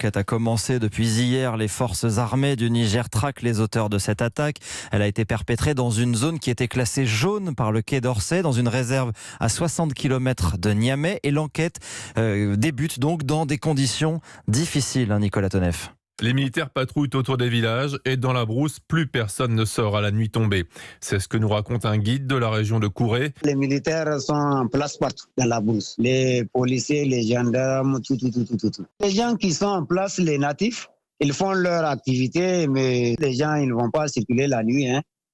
L'enquête a commencé depuis hier. Les forces armées du Niger traquent les auteurs de cette attaque. Elle a été perpétrée dans une zone qui était classée jaune par le Quai d'Orsay, dans une réserve à 60 km de Niamey. Et l'enquête débute donc dans des conditions difficiles, Nicolas Tonef. Les militaires patrouillent autour des villages et dans la brousse, plus personne ne sort à la nuit tombée. C'est ce que nous raconte un guide de la région de Kouré. Les militaires sont en place partout dans la brousse. Les policiers, les gendarmes, tout. Les gens qui sont en place, les natifs, ils font leur activité, mais les gens, ils ne vont pas circuler la nuit.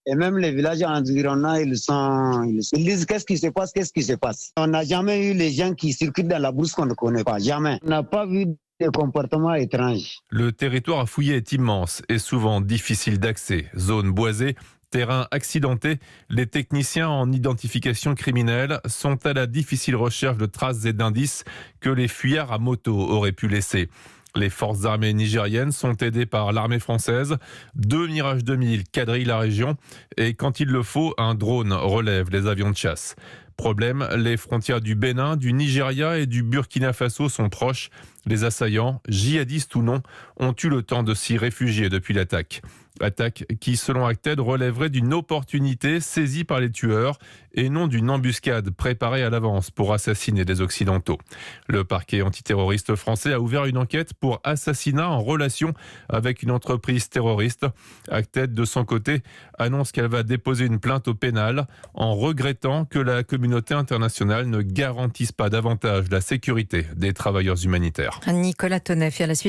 Et même les villages environnants, ils disent qu'est-ce qui se passe. On n'a jamais eu les gens qui circulent dans la brousse qu'on ne connaît pas, jamais. On n'a pas vu des comportements étranges. Le territoire à fouiller est immense et souvent difficile d'accès. Zone boisée, terrain accidenté, les techniciens en identification criminelle sont à la difficile recherche de traces et d'indices que les fuyards à moto auraient pu laisser. Les forces armées nigériennes sont aidées par l'armée française. 2 Mirage 2000 quadrillent la région et quand il le faut, un drone relève les avions de chasse. Problème, les frontières du Bénin, du Nigeria et du Burkina Faso sont proches. Les assaillants, djihadistes ou non, ont eu le temps de s'y réfugier depuis l'attaque. Attaque qui, selon Acted, relèverait d'une opportunité saisie par les tueurs et non d'une embuscade préparée à l'avance pour assassiner des Occidentaux. Le parquet antiterroriste français a ouvert une enquête pour assassinat en relation avec une entreprise terroriste. Acted, de son côté, annonce qu'elle va déposer une plainte au pénal en regrettant que la communauté internationale ne garantisse pas davantage la sécurité des travailleurs humanitaires. Nicolas Tonef, à la suite.